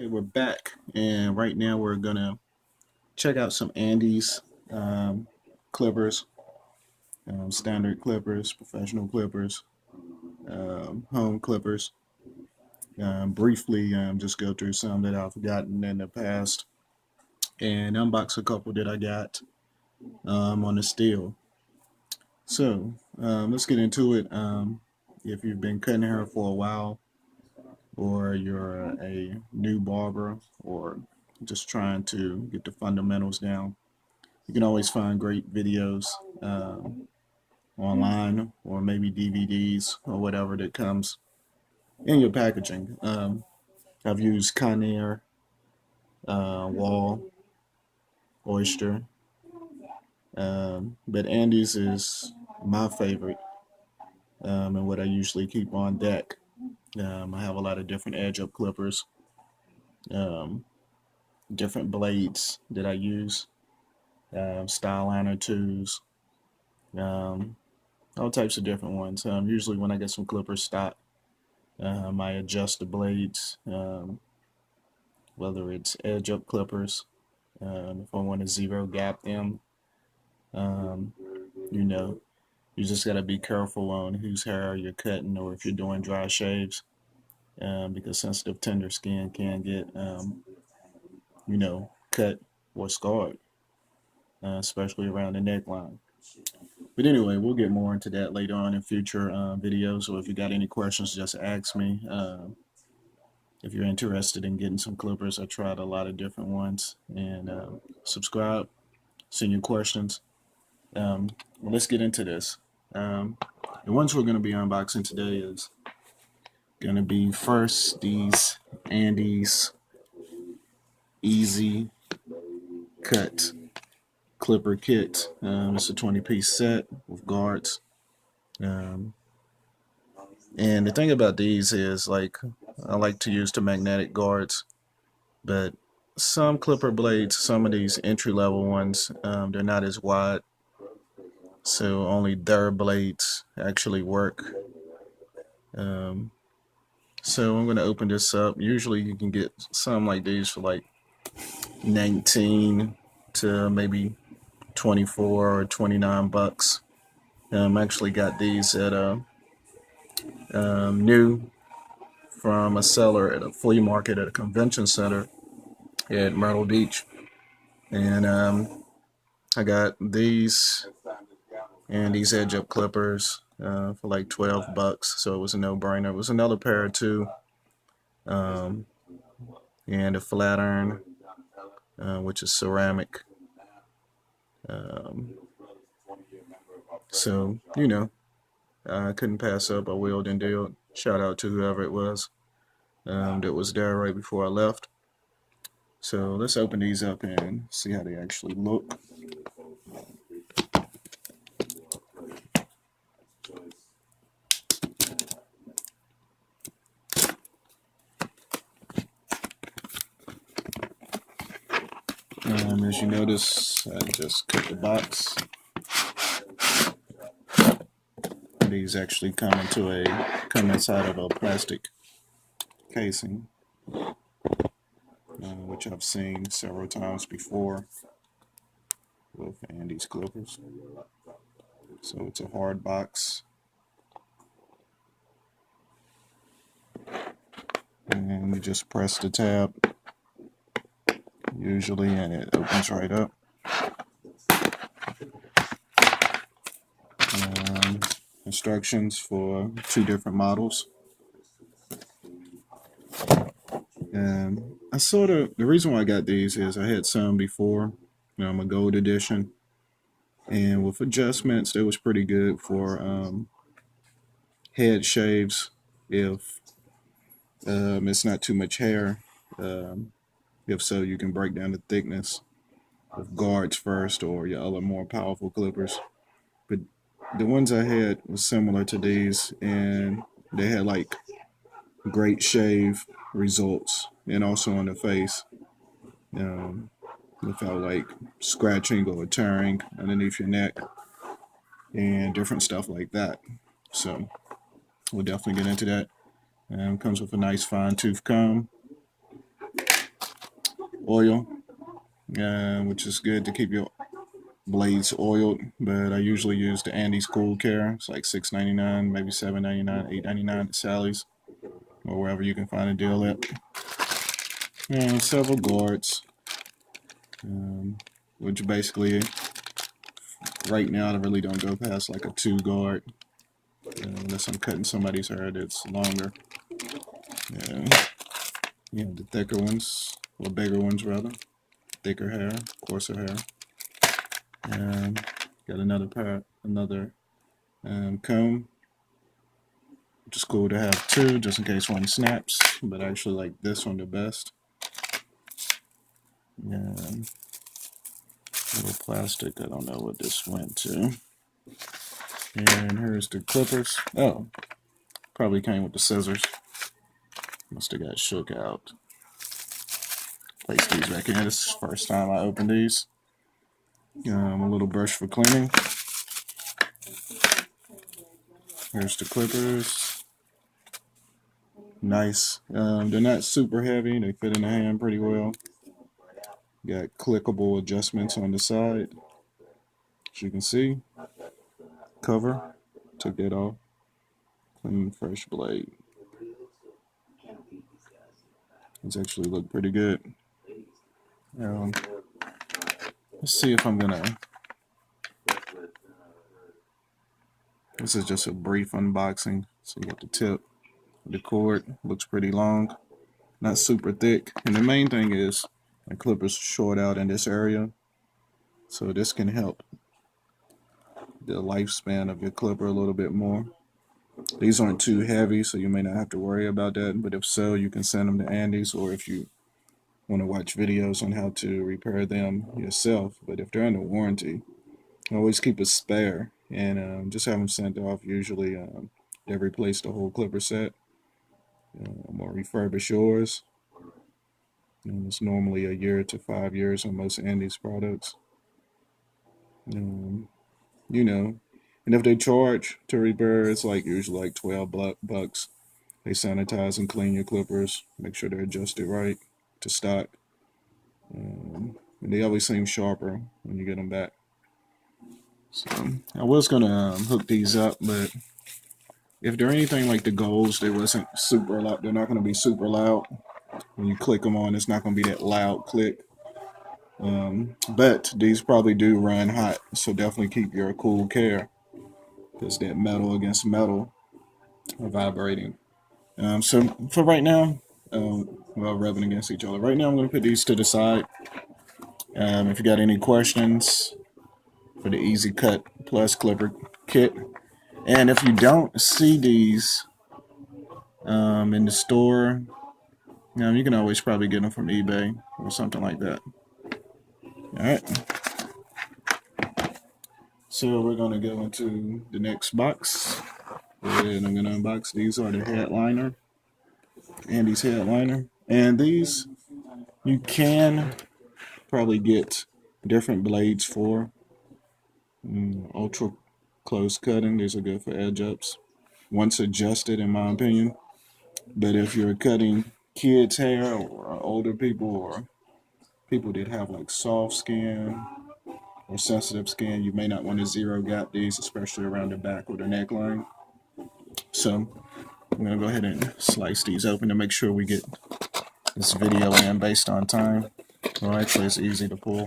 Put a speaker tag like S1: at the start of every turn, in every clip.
S1: Okay, we're back, and right now we're gonna check out some Andis clippers, standard clippers, professional clippers, home clippers. Briefly, just go through some that I've gotten in the past, and unbox a couple that I got on the steel. So let's get into it. If you've been cutting hair for a while, or you're a new barber, or just trying to get the fundamentals down, you can always find great videos online, or maybe DVDs or whatever that comes in your packaging. I've used Conair, Wall, Oyster, but Andis is my favorite, and what I usually keep on deck. I have a lot of different edge up clippers, um, different blades that I use, style liner twos, um, all types of different ones. Usually, when I get some clippers stock, I adjust the blades, whether it's edge up clippers, if I want to zero gap them. Um, you know, you just got to be careful on whose hair you're cutting, or if you're doing dry shaves, because sensitive, tender skin can get, cut or scarred, especially around the neckline. But anyway, we'll get more into that later on in future videos. So if you got any questions, just ask me. If you're interested in getting some clippers, I tried a lot of different ones. And subscribe, send your questions. Well, let's get into this. The ones we're going to be unboxing today is going to be first these Andis Easy Cut Clipper Kit. It's a 20-piece set with guards. Um, and the thing about these is, like, I like to use the magnetic guards, but some clipper blades, some of these entry-level ones, they're not as wide, so only their blades actually work. Um, so I'm going to open this up. Usually you can get some like these for like 19 to maybe 24 or 29 bucks. Actually got these at a new from a seller at a flea market at a convention center at Myrtle Beach. And I got these and these edge up clippers for like 12 bucks. So it was a no-brainer. It was another pair too. Um, and a flat iron, which is ceramic. Um, so, I couldn't pass up. I wheeled and dealed. Shout out to whoever it was that was there right before I left. So let's open these up and see how they actually look. As you notice, I just cut the box. These actually come inside of a plastic casing, which I've seen several times before with Andis clippers. So it's a hard box, and you just press the tab usually, and it opens right up. Instructions for two different models. And the reason why I got these is I had some before, a gold edition, and with adjustments, it was pretty good for head shaves if it's not too much hair. If so, you can break down the thickness of guards first, or your other more powerful clippers. But the ones I had was similar to these, and they had like great shave results, and also on the face, without like scratching or tearing underneath your neck and different stuff like that. So we'll definitely get into that. Comes with a nice fine tooth comb. oil, which is good to keep your blades oiled. But I usually use the Andis Cool Care. It's like $6.99, maybe $7.99, $8.99 at Sally's or wherever you can find a deal at. And several guards, which basically right now I really don't go past like a 2 guard unless I'm cutting somebody's hair that's longer. You know, the thicker ones, or bigger ones rather, thicker hair, coarser hair. Got another comb, which is cool to have 2 just in case one snaps, but I actually like this one the best. Little plastic, I don't know what this went to. And here's the clippers. Oh, probably came with the scissors. Must have got shook out. Place these back in. This is the first time I opened these. A little brush for cleaning. Here's the clippers. Nice. They're not super heavy. They fit in the hand pretty well. Got clickable adjustments on the side. As you can see. Cover. Took that off. Clean, fresh blade. These actually look pretty good. Let's see if I'm gonna. This is just a brief unboxing. So you got the tip. The cord looks pretty long, not super thick. And the main thing is my clippers short out in this area. So this can help the lifespan of your clipper a little bit more. These aren't too heavy, so you may not have to worry about that. But if so, you can send them to Andis, or if you want to watch videos on how to repair them yourself. But if they're under warranty, always keep a spare and just have them sent off. Usually they replace the whole clipper set or refurbish yours. And it's normally a year to 5 years on most Andis products. You know, and if they charge to repair, it's like usually like 12 bucks. They sanitize and clean your clippers, make sure they're adjusted right to stock. And they always seem sharper when you get them back. So I was gonna hook these up, but if they're anything like the Golds, they wasn't super loud. They're not gonna be super loud. When you click them on, it's not gonna be that loud click. But these probably do run hot, so definitely keep your cool care because that metal against metal are vibrating. So for right now, well, rubbing against each other. Right now, I'm going to put these to the side. If you got any questions for the Easy Cut Plus Clipper Kit, and if you don't see these in the store, you can always probably get them from eBay or something like that. All right. So we're going to go into the next box. And I'm going to unbox. These are the headliner. Andis headliner. And these you can probably get different blades for. Ultra close cutting. These are good for edge ups. Once adjusted, in my opinion. But if you're cutting kids' hair or older people or people that have like soft skin or sensitive skin, you may not want to zero gap these, especially around the back or the neckline. So I'm going to go ahead and slice these open to make sure we get this video in based on time. Well, actually, it's easy to pull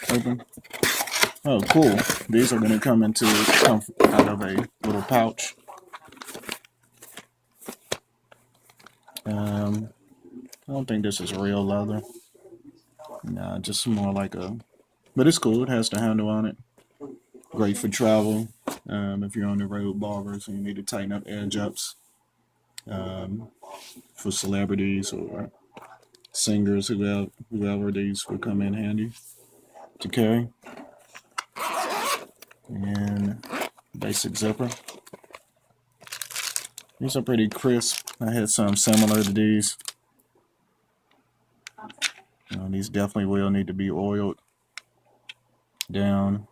S1: open. Oh, cool. These are going to come out of a little pouch. I don't think this is real leather. Nah, just more like but it's cool. It has the handle on it. Great for travel. If you're on the road, barbers, and you need to tighten up edge ups. For celebrities or singers, whoever, these will come in handy to carry. And basic zipper. These are pretty crisp. I had some similar to these. These definitely will need to be oiled down.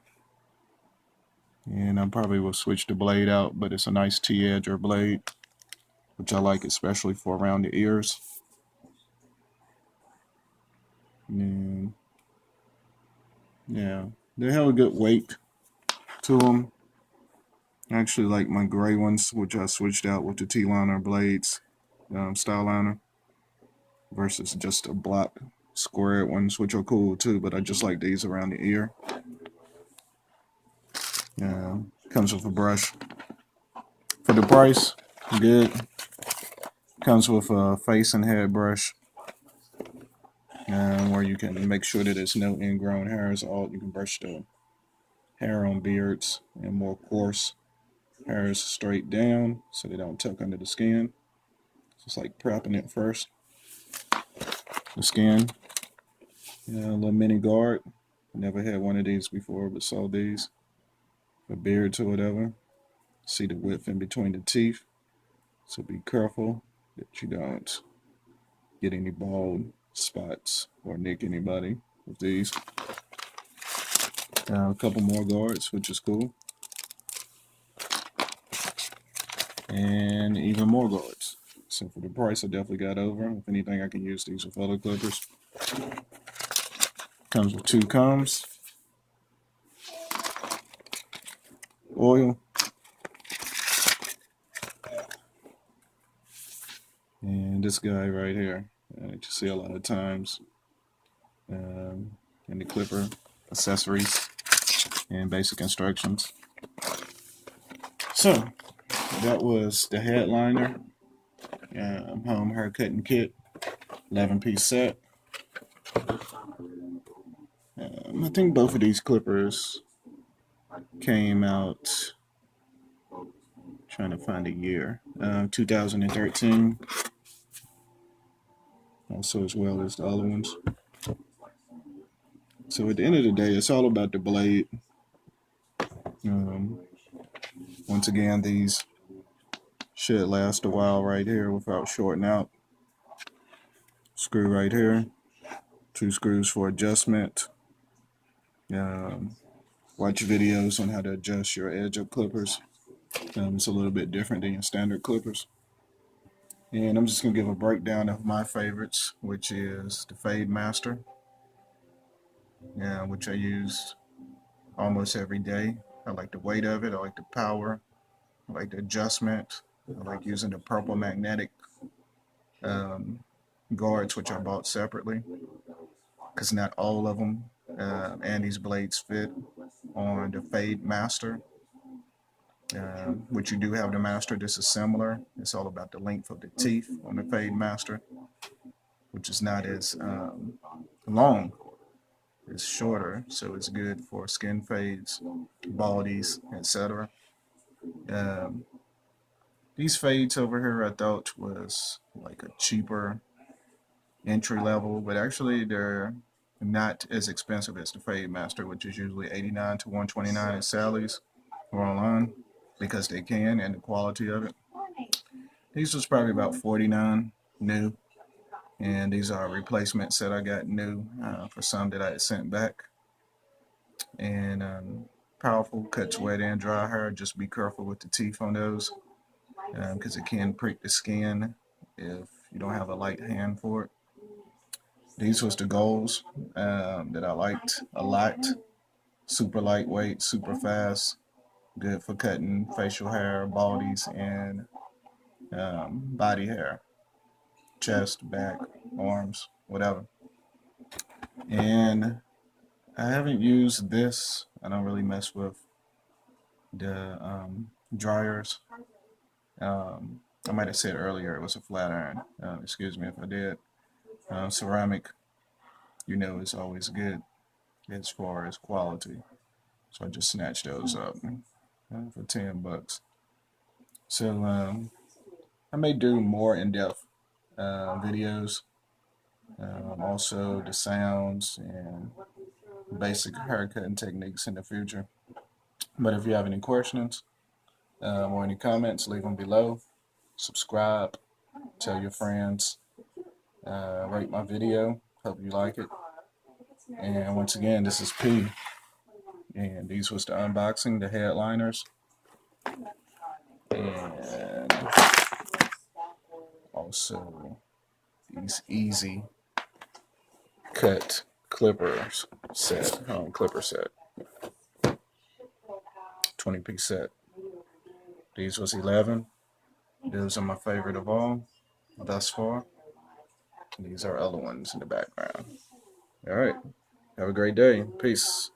S1: And I probably will switch the blade out, but it's a nice T-edge or blade, which I like, especially for around the ears. And yeah, they have a good weight to them. I actually like my gray ones, which I switched out with the T-liner blades, style liner, versus just a block squared ones, which are cool too. But I just like these around the ear. Comes with a brush. For the price, good. Comes with a face and head brush, where you can make sure that there's no ingrown hairs. All you can brush the hair on beards and more coarse hairs straight down, so they don't tuck under the skin. Just like prepping it first. The skin, a little mini guard. Never had one of these before, but saw these for beards or whatever. See the width in between the teeth, so be careful that you don't get any bald spots or nick anybody with these. A couple more guards, which is cool, and even more guards. So for the price, I definitely got over. If anything, I can use these with other clippers. Comes with 2 combs, oil, and this guy right here. You see a lot of times in the clipper accessories and basic instructions. So that was the headliner home haircutting kit, 11-piece set. I think both of these clippers came out, trying to find a year, 2013, also as well as the other ones. So at the end of the day, it's all about the blade. Once again, these should last a while right here without shorting out. Screw right here, 2 screws for adjustment. Watch videos on how to adjust your edge up clippers. It's a little bit different than your standard clippers. And I'm just going to give a breakdown of my favorites, which is the Fade Master, which I use almost every day. I like the weight of it. I like the power. I like the adjustment. I like using the purple magnetic guards, which I bought separately, because not all of them and these blades fit on the Fade Master. Which you do have the Master. This is similar. It's all about the length of the teeth on the Fade Master, which is not as long. It's shorter, so it's good for skin fades, baldies, etc. These fades over here I thought was like a cheaper entry level, but actually they're not as expensive as the Fade Master, which is usually $89 to $129 at Sally's or online, because they can, and the quality of it. These was probably about $49 new, and these are replacements that I got new for some that I had sent back. And powerful, cuts wet and dry hair. Just be careful with the teeth on those, because it can prick the skin if you don't have a light hand for it. These was the goals that I liked a lot. Super lightweight, super fast, good for cutting facial hair, baldies, and body hair, chest, back, arms, whatever. And I haven't used this. I don't really mess with the dryers. I might have said earlier it was a flat iron. Excuse me if I did. Ceramic, is always good as far as quality. So I just snatched those up for $10. So I may do more in-depth videos. Also the sounds and basic haircutting techniques in the future. But if you have any questions or any comments, leave them below. Subscribe, tell your friends, rate my video. Hope you like it. And once again, this is P. And these was the unboxing, the headliners. And also these easy cut clippers set, clipper set, 20-piece set. These was 11. Those are my favorite of all thus far. These are other ones in the background. All right. Have a great day. Peace.